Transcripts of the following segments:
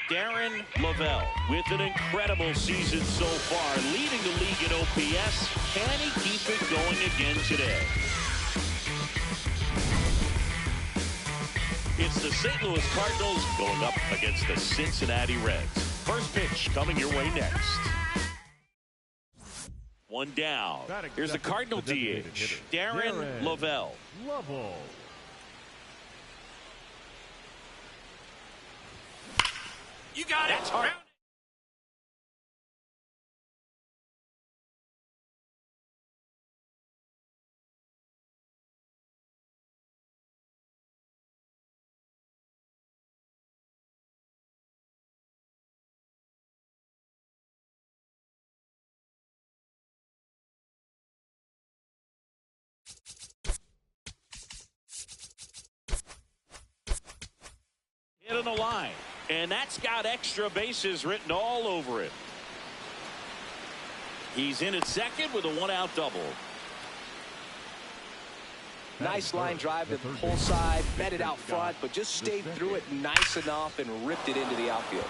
Darren Lavelle with an incredible season so far, leading the league in OPS. Can he keep it going again today? It's the St. Louis Cardinals going up against the Cincinnati Reds. First pitch coming your way next. One down. Here's the Cardinal DH, Darren Lavelle. You got it. Hard. Hit on the line. And that's got extra bases written all over it. He's in at second with a one-out double. Nice line drive to the pull side, met it out front, but just stayed through it nice enough and ripped it into the outfield.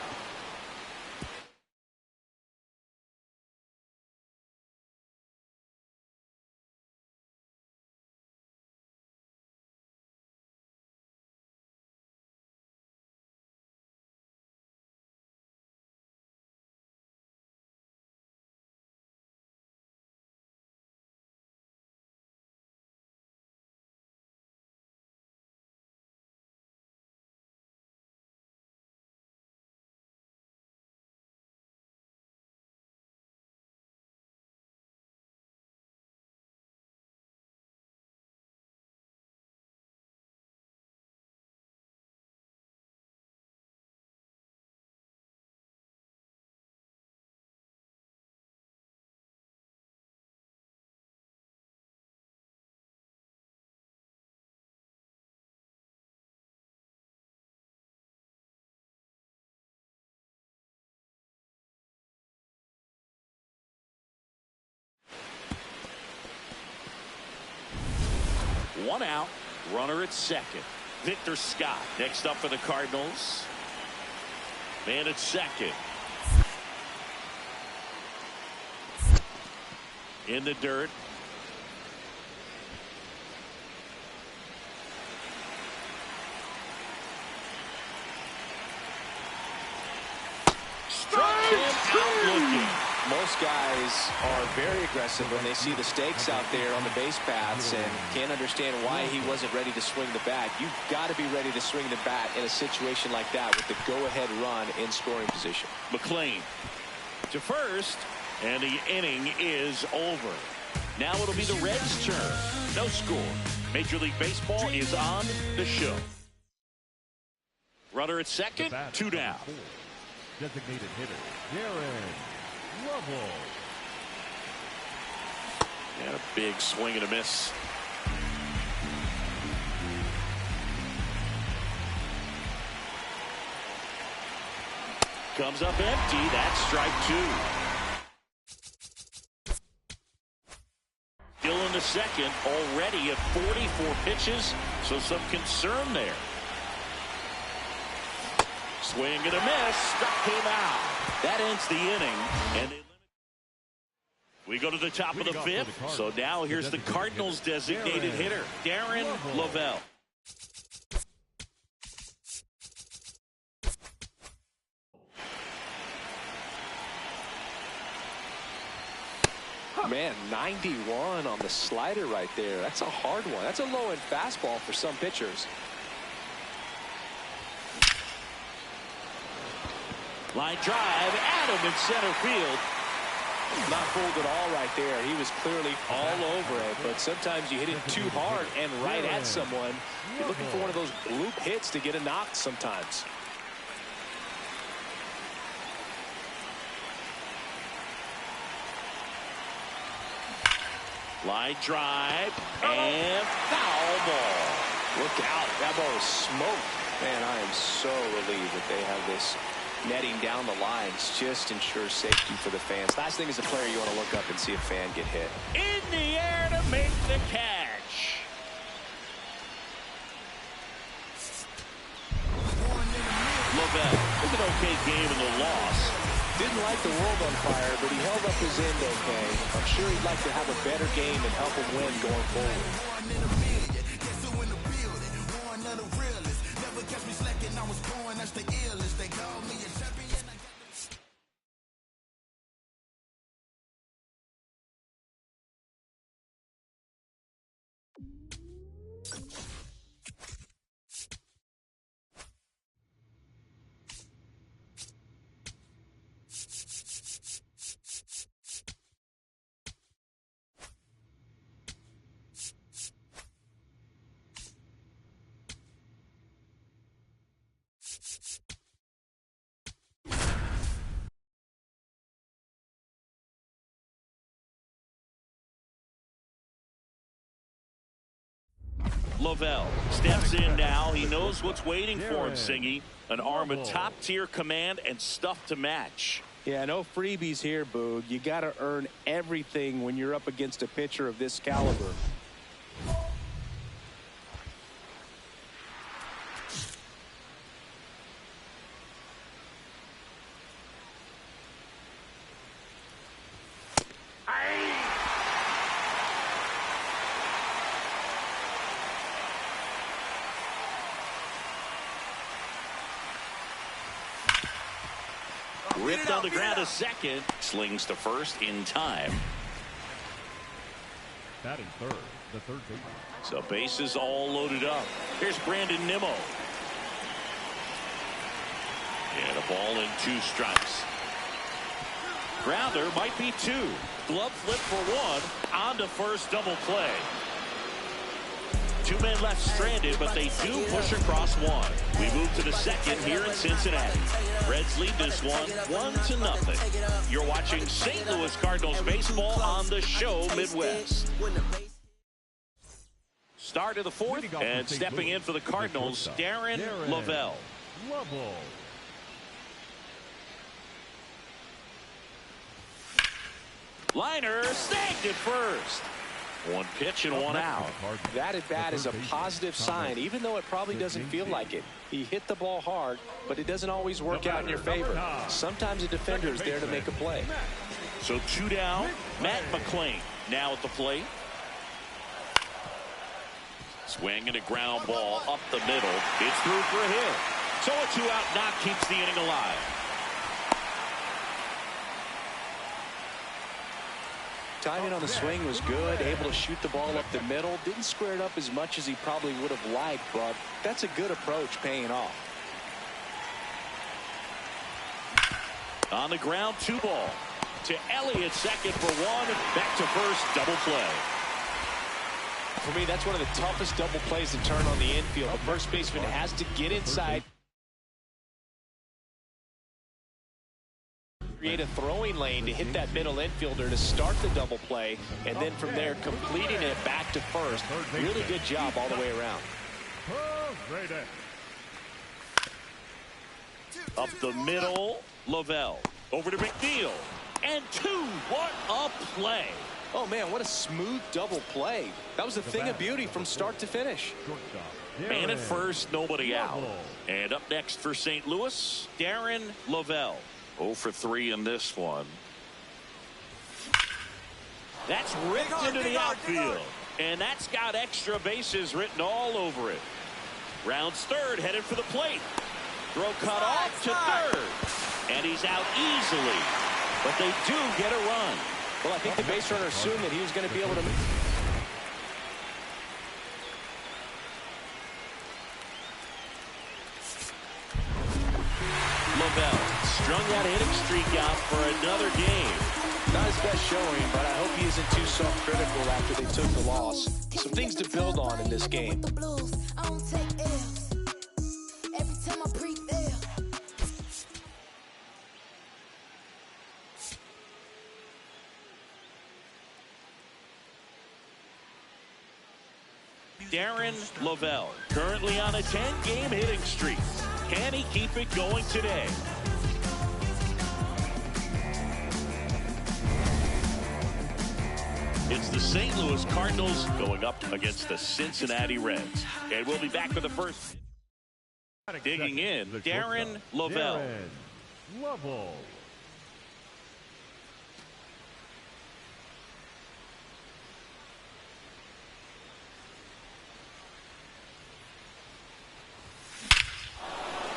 One out, runner at second. Victor Scott next up for the Cardinals. Man at second. In the dirt. Struck him out looking. Most guys are very aggressive when they see the stakes out there on the base paths and can't understand why he wasn't ready to swing the bat. You've got to be ready to swing the bat in a situation like that with the go-ahead run in scoring position. McLean to first, and the inning is over. Now it'll be the Reds' turn. No score. Major League Baseball is on the show. Runner at second, two down. Designated hitter, Darren Lavelle. And a big swing and a miss. Comes up empty. That's strike two. Still in the second, already at 44 pitches, so some concern there. Swing and a miss. Struck him out. That ends the inning. And we go to the top of the fifth. So now here's the Cardinals' designated hitter, Darren Lavelle. Man, 91 on the slider right there. That's a hard one. That's a low-end fastball for some pitchers. Line drive, Adam in center field. Not fooled at all right there. He was clearly all over it, but sometimes you hit it too hard and right at someone. You're looking for one of those bloop hits to get a knock sometimes. Line drive and foul ball. Look out. That ball was smoked. Man, I am so relieved that they have this netting down the lines. Just ensures safety for the fans. Last thing as a player, you want to look up and see a fan get hit. In the air to make the catch. Lavelle with an okay game in the loss. Didn't like the world on fire, but he held up his end okay. I'm sure he'd like to have a better game and help him win going forward. Lavelle steps in now. He knows what's waiting for him, Singy. An arm of top-tier command and stuff to match. Yeah, no freebies here, Boog. You got to earn everything when you're up against a pitcher of this caliber. Ripped on the ground to second. Slings to first in time. Batting third, the third baseman. So bases all loaded up. Here's Brandon Nimmo. And a ball and 2 strikes. Grounder might be 2. Glove flip for 1. On to first, double play. 2 men left stranded, but they do push across 1. We move to the second here in Cincinnati. Reds lead this one 1-0. You're watching St. Louis Cardinals baseball on the show Midwest. Start of the 4th, and stepping in for the Cardinals, Darren Lavelle. Liner snagged at first. 1 pitch and 1 out. That at bat is a positive sign, even though it probably doesn't feel like it. He hit the ball hard, but it doesn't always work out in your favor. Sometimes a defender is there to make a play. So 2 down. Matt McClain now at the plate. Swing and a ground ball up the middle. It's through for a hit. So a 2-out knock keeps the inning alive. Timing on the swing was good, able to shoot the ball up the middle. Didn't square it up as much as he probably would have liked, but that's a good approach paying off. On the ground, 2 ball. To Elliott, second for 1. Back to first, double play. For me, that's one of the toughest double plays to turn on the infield. The first baseman has to get inside, create a throwing lane to hit that middle infielder to start the double play, and then from there completing it back to first. Really good job all the way around. Up the middle, Lavelle. Over to McNeil. And 2. What a play. Oh, man, what a smooth double play. That was a thing of beauty from start to finish. Man at first, nobody out. And up next for St. Louis, Darren Lavelle. 0 for 3 in this one. That's ripped into the outfield. And that's got extra bases written all over it. Rounds third, headed for the plate. Throw cut off to third. And he's out easily. But they do get a run. Well, I think the base runner assumed that he was going to be able to. Lavelle strung that hitting streak out for another game. Not his best showing, but I hope he isn't too self-critical after they took the loss. Some things to build on in this game. Darren Lavelle, currently on a 10-game hitting streak. Can he keep it going today? It's the St. Louis Cardinals going up against the Cincinnati Reds. And we'll be back for the first. Digging in, Darren Lavelle. level.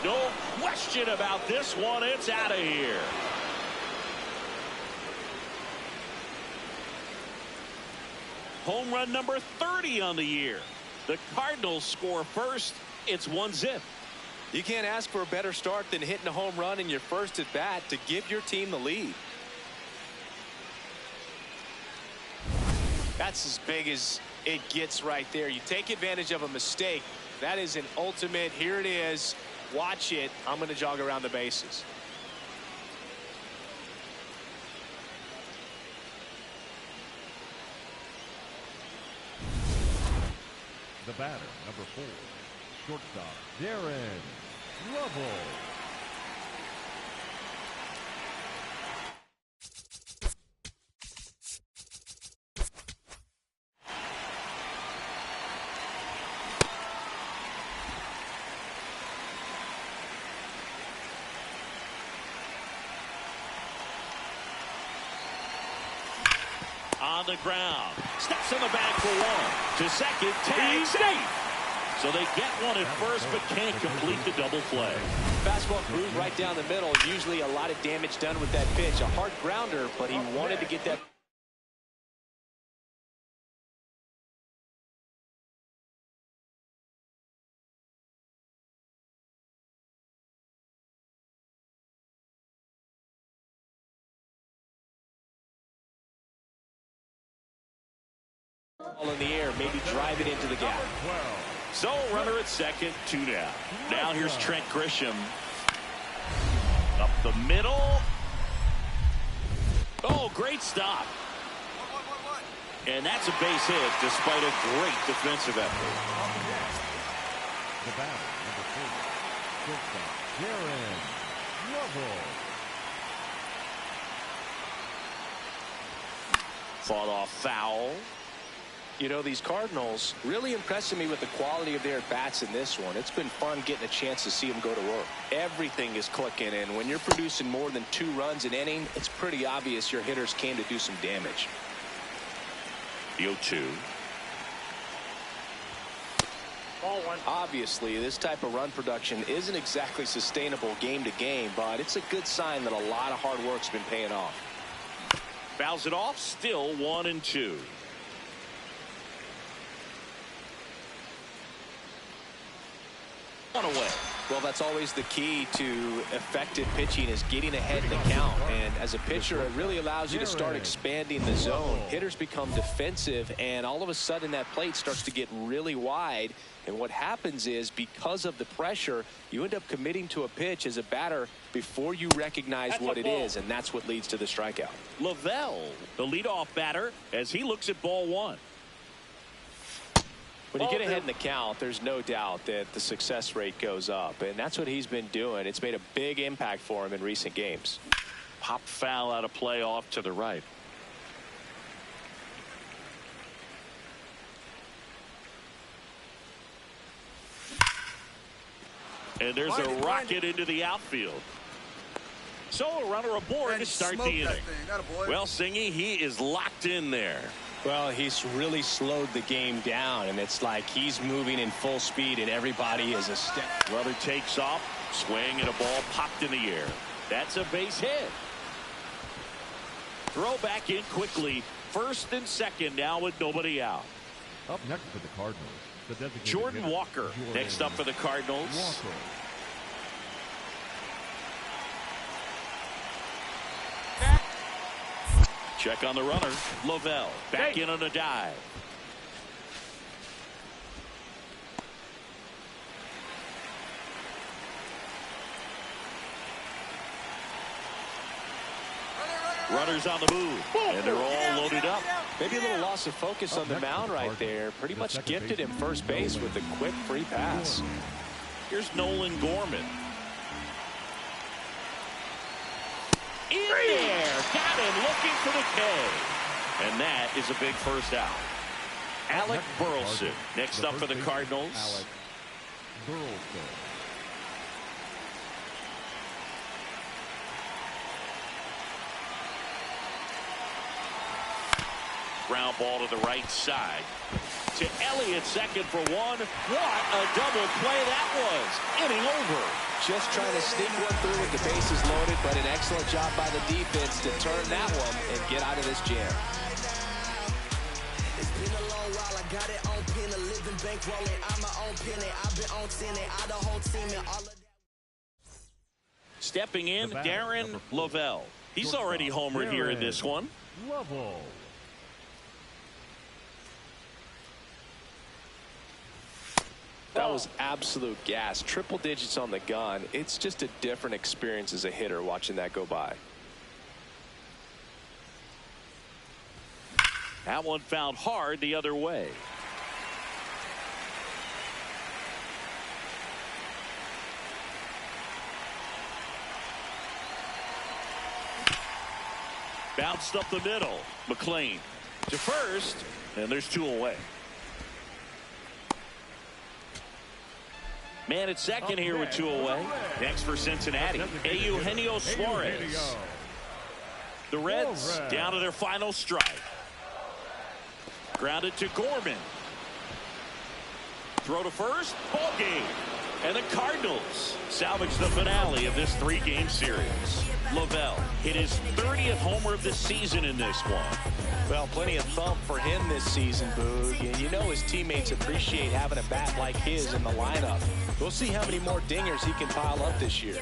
No question about this one. It's out of here. Home run number 30 on the year. The Cardinals score first. It's 1-0. You can't ask for a better start than hitting a home run in your first at bat to give your team the lead. That's as big as it gets right there. You take advantage of a mistake. That is an ultimate. Here it is. Watch it. I'm going to jog around the bases. The batter, number 4, shortstop, Darren Lovell. On the ground. Steps in the bag for one. To second. Tag. Safe. So they get one at first, but can't complete the double play. Fastball groove right down the middle. Usually a lot of damage done with that pitch. A hard grounder, but he wanted to get that. Ball in the air, maybe drive it into the gap. So runner at second, 2 down. Now here's Trent Grisham. Up the middle. Oh, great stop. And that's a base hit despite a great defensive effort. The batter, number 4, shortstop, Darren Lovell. Fought off foul. You know, these Cardinals really impressing me with the quality of their at-bats in this one. It's been fun getting a chance to see them go to work. Everything is clicking, and when you're producing more than 2 runs an inning, it's pretty obvious your hitters came to do some damage. The 0-2. Obviously, this type of run production isn't exactly sustainable game to game, but it's a good sign that a lot of hard work's been paying off. Fouls it off, still 1-2. On away. Well, that's always the key to effective pitching, is getting ahead in the count. And as a pitcher, it really allows you to start expanding the zone. Hitters become defensive, and all of a sudden that plate starts to get really wide. And what happens is, because of the pressure, you end up committing to a pitch as a batter before you recognize what it is, and that's what leads to the strikeout. Lavelle, the leadoff batter, as he looks at ball 1. When you get ahead in the count, there's no doubt that the success rate goes up, and that's what he's been doing. It's made a big impact for him in recent games. Pop foul out of play off to the right. And there's a rocket into the outfield. So a runner aboard to start the inning. Well, Singy, he is locked in there. Well, he's really slowed the game down, and it's like he's moving in full speed, and everybody is a step. Runner takes off, swing, and a ball popped in the air. That's a base hit. Throw back in quickly. First and second now with nobody out. Up next for the Cardinals, the designated Jordan hitter, Walker next up for the Cardinals. Walker. Check on the runner. Lavelle back in on a dive. Runners on the move, and they're all loaded up. Maybe a little loss of focus on the mound right there. Pretty much gifted him first base with a quick free pass. Here's Nolan Gorman. In there, got him looking for the K. And that is a big first out. Alec Burleson next up for the Cardinals. Alec Burleson. Ground ball to the right side. To Elliott, second for one. What a double play that was. Inning over. Just trying to sneak one through with the bases loaded, but an excellent job by the defense to turn that one and get out of this jam. It's been a long while. I got it on pin, a living bankrolling. I'm my own penny. I've been on 10 and I the whole team and all of that. Stepping in, Darren Lavelle. He's already homered here in this one. Lovell. That was absolute gas. Triple digits on the gun. It's just a different experience as a hitter watching that go by. That one found hard the other way. Bounced up the middle. McLean to first, and there's two away. Man at second here with two away. Next for Cincinnati, Eugenio Suarez. The Reds down to their final strike. Grounded to Gorman. Throw to first. Ball game. And the Cardinals salvage the finale of this three-game series. Lavelle hit his 30th homer of the season in this one. Well, plenty of thump for him this season, Boog. And you know his teammates appreciate having a bat like his in the lineup. We'll see how many more dingers he can pile up this year.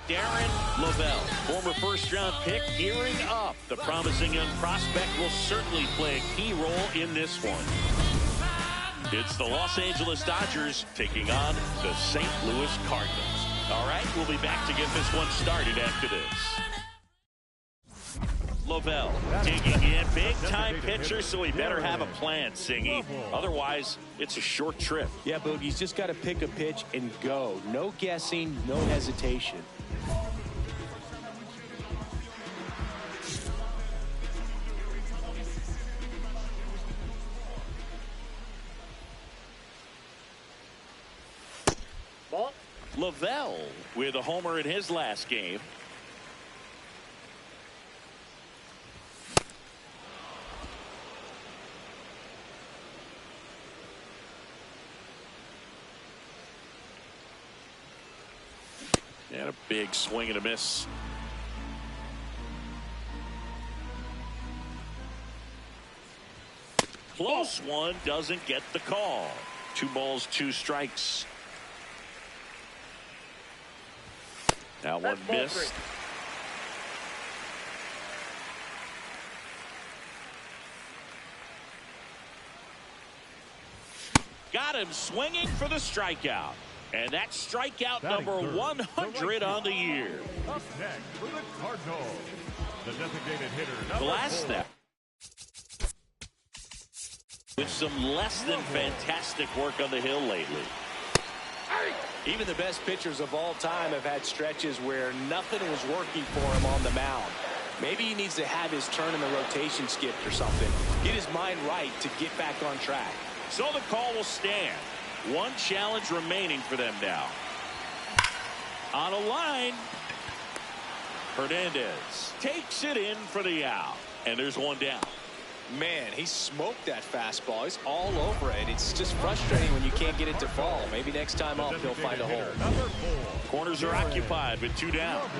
Darren Lavelle, former first-round pick, gearing up. The promising young prospect will certainly play a key role in this one. It's the Los Angeles Dodgers taking on the St. Louis Cardinals. All right, we'll be back to get this one started after this. Lavelle digging in, big-time pitcher, so he better have a plan, Singy. Otherwise, it's a short trip. Yeah, Boog, he's just got to pick a pitch and go. No guessing, no hesitation. Lavelle with a homer in his last game. And a big swing and a miss. Close one, doesn't get the call. 2 balls, 2 strikes. Now one miss. Got him swinging for the strikeout. And that's strikeout number 100 on the year. Up next for the Cardinals, the designated hitter, number 4. With some less than fantastic work on the hill lately. Even the best pitchers of all time have had stretches where nothing was working for him on the mound. Maybe he needs to have his turn in the rotation skipped or something. Get his mind right to get back on track. So the call will stand. One challenge remaining for them now. On a line. Hernandez takes it in for the out. And there's one down. Man, he smoked that fastball. He's all over it. It's just frustrating when you can't get it to fall. Maybe next time up he'll find a hole. Number 4. Corners are occupied with 2 down.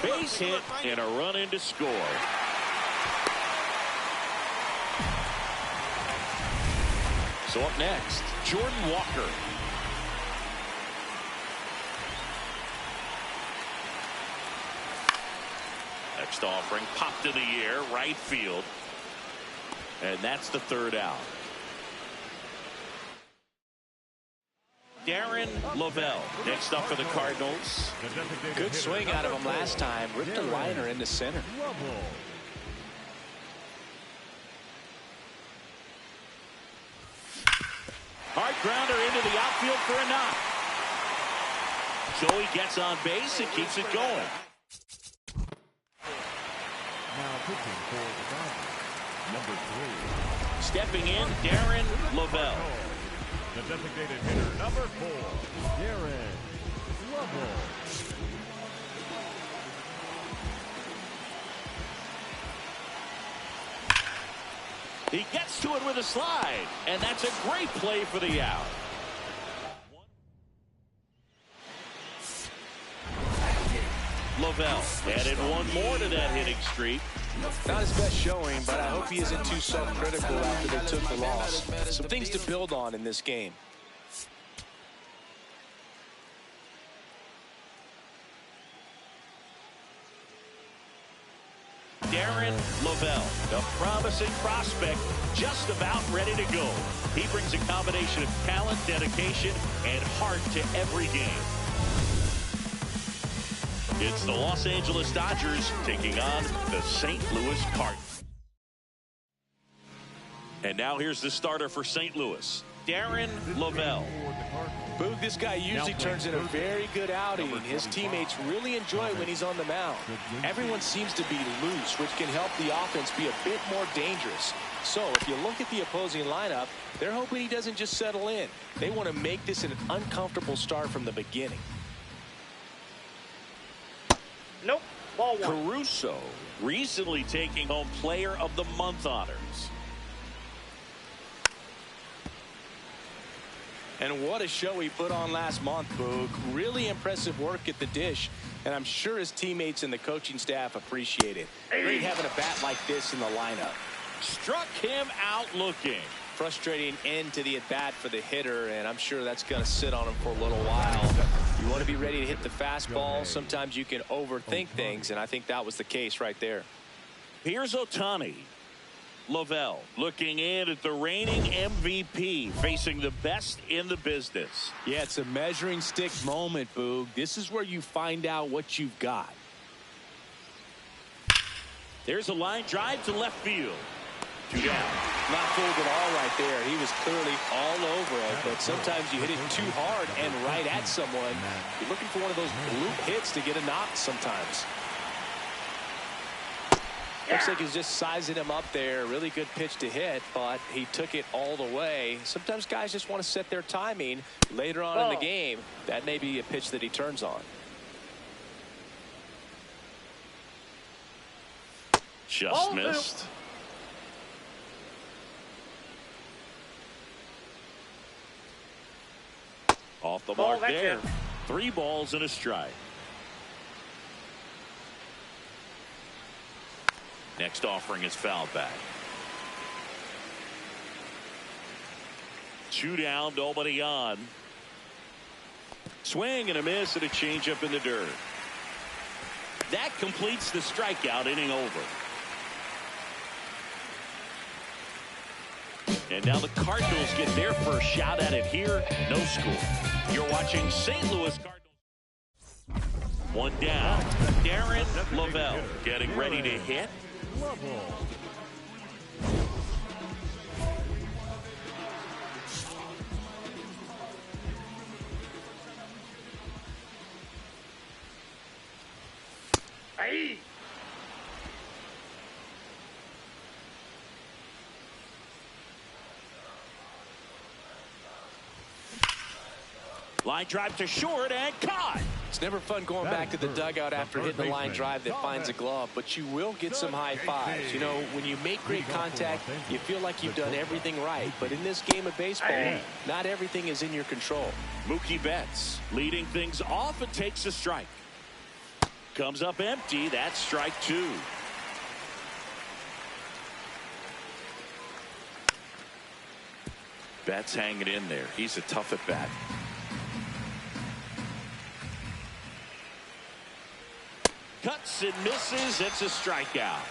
Base hit and a run in to score. So up next, Jordan Walker. Next offering popped in the air, right field. And that's the 3rd out. Darren Lavelle next up for the Cardinals. Good swing out of him last time. Ripped a liner into center. Hard grounder into the outfield for a knock. Joey gets on base and keeps it going. Now pitching for the Dodgers, number 3. Stepping in, Darren Lavelle. The designated hitter, number 4, Darren Lavelle. He gets to it with a slide, and that's a great play for the out. Lavelle added one more to that hitting streak. Not his best showing, but I hope he isn't too self-critical after they took the loss. Some things to build on in this game. Darren Lavelle, the promising prospect, just about ready to go. He brings a combination of talent, dedication, and heart to every game. It's the Los Angeles Dodgers taking on the St. Louis Cardinals. And now here's the starter for St. Louis, Darren Lavelle. Boog, this guy usually turns in a very good outing. His teammates really enjoy when he's on the mound. Everyone seems to be loose, which can help the offense be a bit more dangerous. So if you look at the opposing lineup, they're hoping he doesn't just settle in. They want to make this an uncomfortable start from the beginning. Nope. Ball 1. Caruso recently taking home Player of the Month honors. And what a show he put on last month, Boog. Really impressive work at the dish, and I'm sure his teammates and the coaching staff appreciate it. Great having a bat like this in the lineup. Struck him out looking. Frustrating end to the at-bat for the hitter, and I'm sure that's going to sit on him for a little while. You want to be ready to hit the fastball. Sometimes you can overthink things, and I think that was the case right there. Here's Ohtani. Lavelle looking in at the reigning MVP, facing the best in the business. Yeah, it's a measuring stick moment, Boog. This is where you find out what you've got. There's a line drive to left field. 2 down. Not fooled at all right there. He was clearly all over it, but sometimes you hit it too hard and right at someone. You're looking for one of those bloop hits to get a knock sometimes. Looks like he's just sizing him up there. Really good pitch to hit, but he took it all the way. Sometimes guys just want to set their timing later on in the game. That may be a pitch that he turns on. Just missed. Off the mark there. 3 balls and a strike. Next offering is fouled back. 2 down, nobody on. Swing and a miss and a changeup in the dirt. That completes the strikeout, inning over. And now the Cardinals get their first shot at it here. No score. You're watching St. Louis Cardinals. 1 down. Darren Lavelle getting ready to hit. Hey! Line drive to short and caught. It's never fun going back to the dugout after hitting a line drive that finds a glove, but you will get some high fives. You know, when you make great contact, you feel like you've done everything right. But in this game of baseball, not everything is in your control. Mookie Betts leading things off and takes a strike. Comes up empty. That's strike 2. Betts hanging in there. He's a tough at bat. Cuts and misses. It's a strikeout.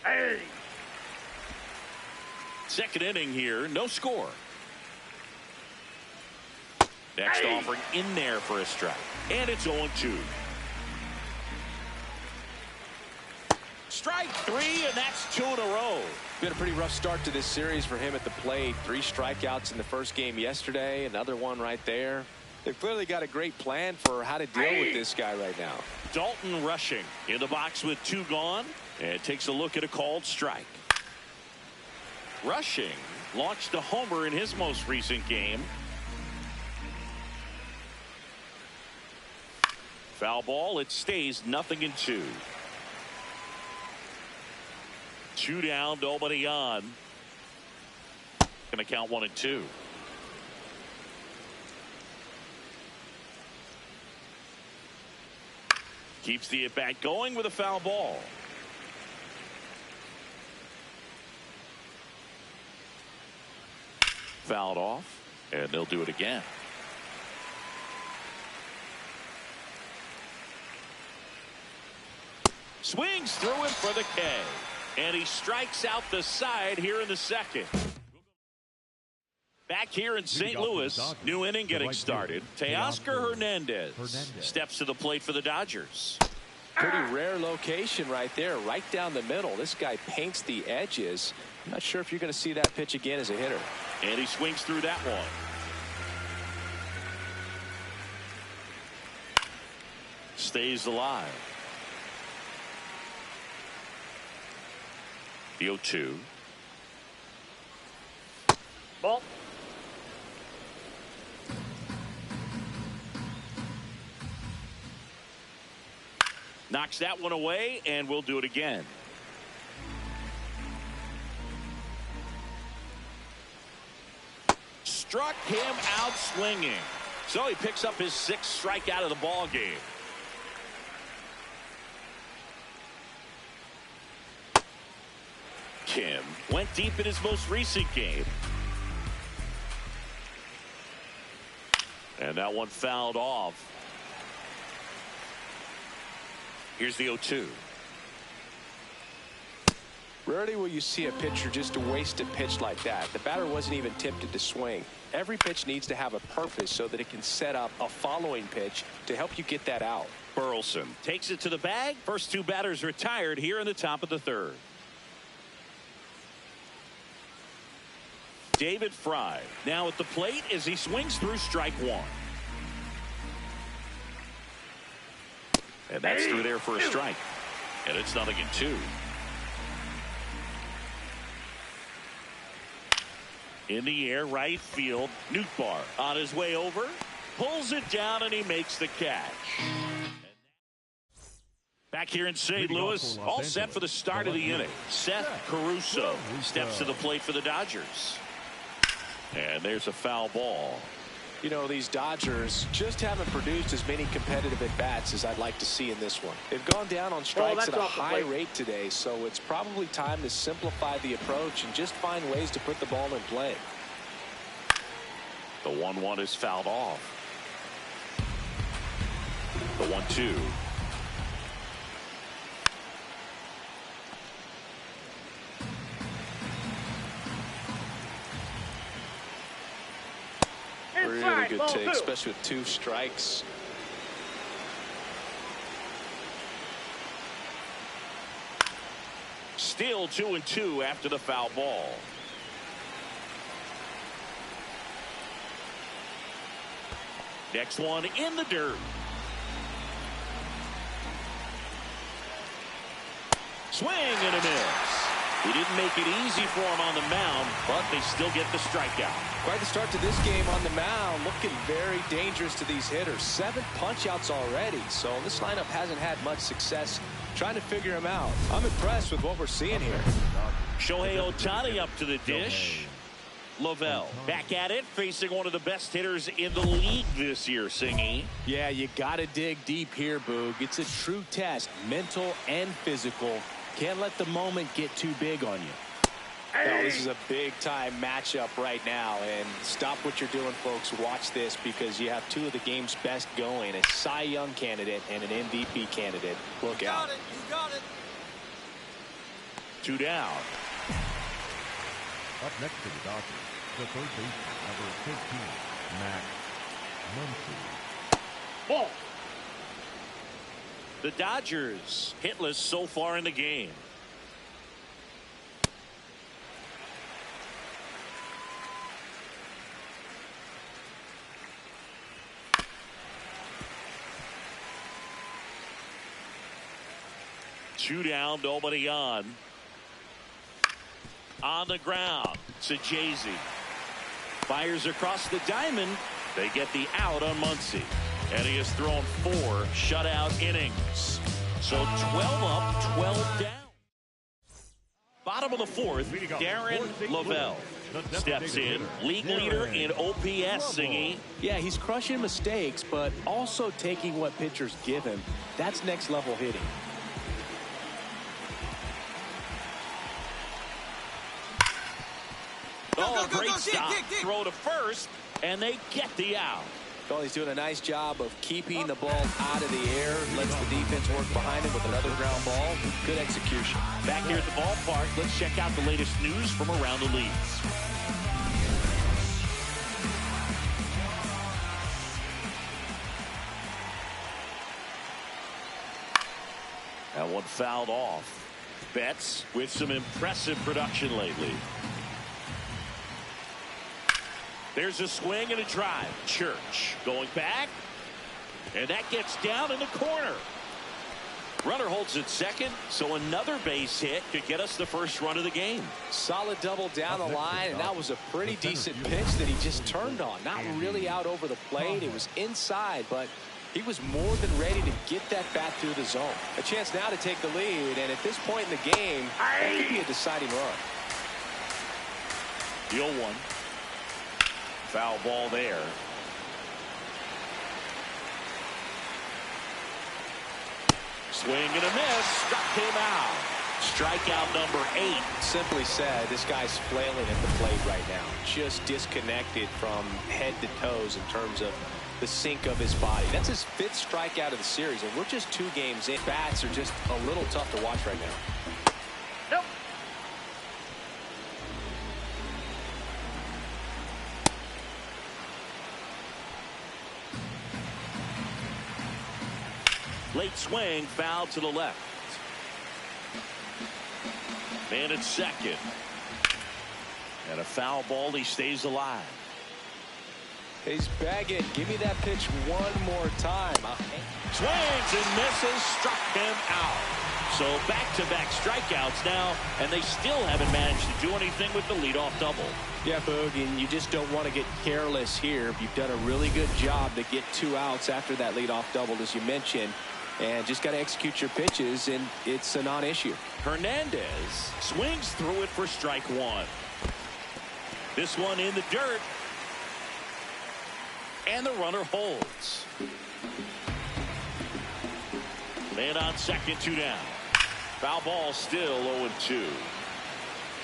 Hey! Second inning here. No score. Next offering in there for a strike. And it's 0-2. Strike 3, and that's 2 in a row. Been a pretty rough start to this series for him at the plate. 3 strikeouts in the first game yesterday. Another one right there. They've clearly got a great plan for how to deal with this guy right now. Dalton rushing in the box with 2 gone, and takes a look at a called strike. Rushing launched a homer in his most recent game. Foul ball. It stays 0-2. 2 down, nobody on. Gonna count 1 and 2. Keeps the at bat going with a foul ball. Fouled off, and they'll do it again. Swings through him for the K. And he strikes out the side here in the second. Back here in St. Louis, new inning getting started. Teoscar Hernandez steps to the plate for the Dodgers. Pretty rare location right there, right down the middle. This guy paints the edges. I'm not sure if you're going to see that pitch again as a hitter. And he swings through that one. Stays alive. The 0-2. Ball. Knocks that one away, and we'll do it again. Struck him out swinging. So he picks up his 6th strikeout of the ball game. Kim went deep in his most recent game. And that one fouled off. Here's the 0-2. Rarely will you see a pitcher just waste a pitch like that. The batter wasn't even tempted to swing. Every pitch needs to have a purpose so that it can set up a following pitch to help you get that out. Burleson takes it to the bag. First 2 batters retired here in the top of the 3rd. David Fry now at the plate as he swings through strike 1. And that's through there for a strike. And it's 0-2. In the air, right field. Nootbaar on his way over. Pulls it down, and he makes the catch. Back here in St. Louis, all set for the start of the inning. Seth Caruso steps to the plate for the Dodgers. And there's a foul ball. You know, these Dodgers just haven't produced as many competitive at-bats as I'd like to see in this one. They've gone down on strikes at a high rate today, so it's probably time to simplify the approach and just find ways to put the ball in play. The 1-1 is fouled off. The 1-2. Really good take, especially with 2 strikes. Still 2-2 after the foul ball. Next one in the dirt. Swing and a miss. He didn't make it easy for him on the mound, but they still get the strikeout. Quite the start to this game on the mound. Looking very dangerous to these hitters. 7 punch-outs already, so this lineup hasn't had much success trying to figure him out. I'm impressed with what we're seeing here. Shohei Ohtani up to the dish. Lavelle back at it, facing one of the best hitters in the league this year, Singy. Yeah, you got to dig deep here, Boog. It's a true test, mental and physical. Can't let the moment get too big on you. No, this is a big-time matchup right now, and stop what you're doing, folks. Watch this, because you have 2 of the game's best going, a Cy Young candidate and an MVP candidate. Look out. You got it. 2 down. Up next to the Dodgers, the third baseman, number 15, Matt Muncy. Ball. The Dodgers hitless so far in the game. Two down, nobody on. On the ground, Sajazi fires across the diamond. They get the out on Muncy. And he has thrown 4 shutout innings. So 12 up, 12 down. Bottom of the 4th, Darren Lavelle steps in. League leader in OPS, Singy. Yeah, he's crushing mistakes, but also taking what pitchers give him. That's next level hitting. Oh, great stop. Throw to first, and they get the out. Well, he's doing a nice job of keeping the ball out of the air. Lets the defense work behind him with another ground ball. Good execution. Back here at the ballpark, let's check out the latest news from around the league. That one fouled off. Betts with some impressive production lately. There's a swing and a drive. Church going back. And that gets down in the corner. Runner holds at second, so another base hit could get us the first run of the game. Solid double down the line, and that was a pretty decent pitch that he just turned on. Not really out over the plate. It was inside, but He was more than ready to get that bat through the zone. A chance now to take the lead, and at this point in the game, that could be a deciding run. The 0-1. Foul ball there. Swing and a miss. Struck him out. Strikeout number 8. Simply said, this guy's flailing at the plate right now. Just disconnected from head to toes in terms of the sink of his body. That's his 5th strikeout of the series, and we're just 2 games in. Bats are just a little tough to watch right now. Nope. Late swing, foul to the left. Man at second. And a foul ball, he stays alive. He's begging, give me that pitch one more time. Swings and misses, struck him out. So back-to-back strikeouts now, and they still haven't managed to do anything with the leadoff double. Yeah, Boog, and you just don't want to get careless here. You've done a really good job to get 2 outs after that leadoff double, as you mentioned, and just got to execute your pitches, and it's a non-issue. Hernandez swings through it for strike 1. This one in the dirt. And the runner holds. Man on second, 2 down. Foul ball still 0-2.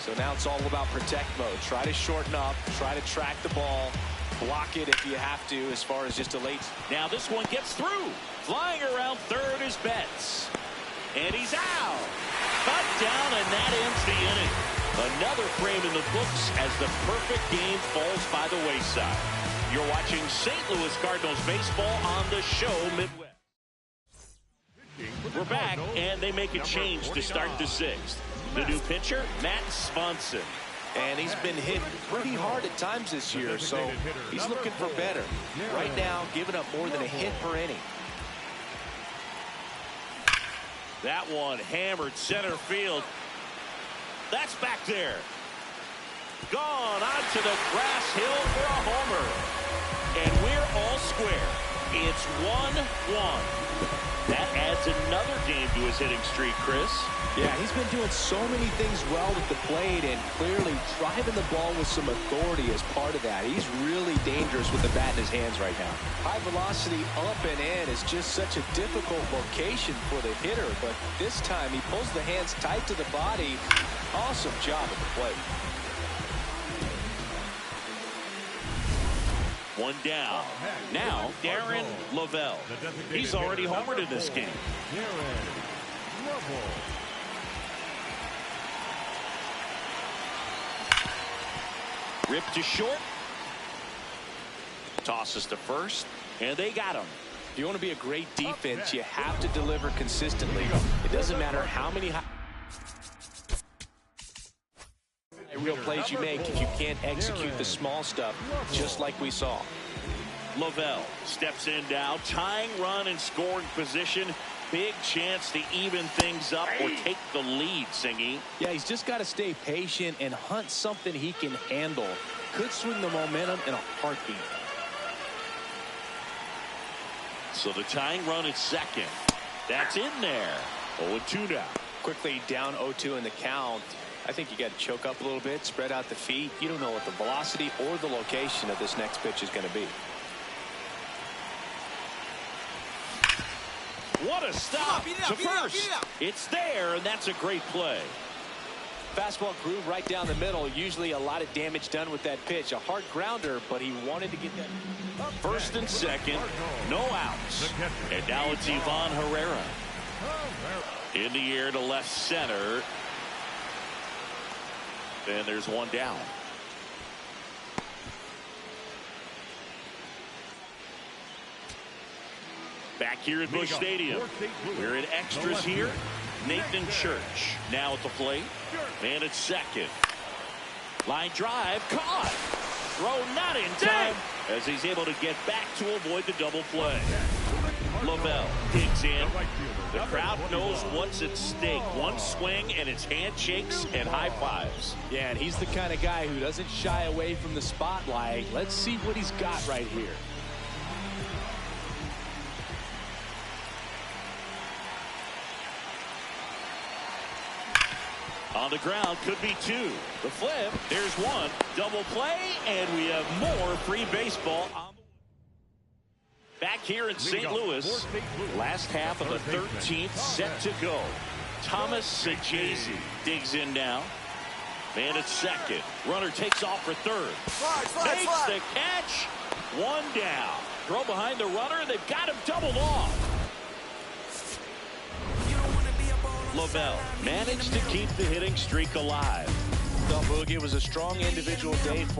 So now it's all about protect mode. Try to shorten up, try to track the ball, block it if you have to as far as just a late. Now this one gets through. Flying around third is Betts. And he's out. Cut down, and that ends the inning. Another frame in the books as the perfect game falls by the wayside. You're watching St. Louis Cardinals baseball on the show Midwest. We're back, and they make a change to start the 6th. The new pitcher, Matt Swanson. And he's been hit pretty hard at times this year, so he's looking for better. Right now, giving up more than a hit per inning. That one hammered center field. That's back there. Gone onto the grass hill for a homer. And we're all square. It's 1-1. That adds another game to his hitting streak, Chris. Yeah, he's been doing so many things well at the plate and clearly driving the ball with some authority as part of that. He's really dangerous with the bat in his hands right now. High velocity up and in is just such a difficult location for the hitter, but this time he pulls the hands tight to the body. Awesome job at the plate. 1 down. Now, Darren Lavelle. He's already homered in this game. Ripped to short. Tosses to first. And they got him. If you want to be a great defense, you have to deliver consistently. It doesn't matter how many real plays you make if you can't execute the small stuff, just like we saw. Lavelle steps in now, tying run in scoring position. Big chance to even things up or take the lead, Singy. Yeah, he's just got to stay patient and hunt something he can handle. Could swing the momentum in a heartbeat. So the tying run at second. That's in there. 0-2 now. Quickly down 0-2 in the count. I think you got to choke up a little bit, spread out the feet. You don't know what the velocity or the location of this next pitch is going to be. What a stop to first. It's there, and that's a great play. Fastball groove right down the middle. Usually a lot of damage done with that pitch. A hard grounder, but he wanted to get that. First and second, no outs. And now it's Ivan Herrera. In the air to left center. And there's 1 down. Back here at Busch Stadium. We're in extras here. Nathan Church now at the plate. Man at second. Line drive caught. Throw not in time as he's able to get back to avoid the double play. Lavelle digs in. The crowd knows what's at stake. One swing and it's handshakes and high fives. Yeah, and he's the kind of guy who doesn't shy away from the spotlight. Let's see what he's got right here. On the ground, could be two. The flip, there's one. Double play, and we have more free baseball on the back here in St. Louis. Last half of the 13th set to go. Thomas Sajazi digs in now. Man at second. Runner takes off for third. Makes the catch. One down. Throw behind the runner. They've got him doubled off. Lavelle managed to keep the hitting streak alive. Boogie, it was a strong individual day for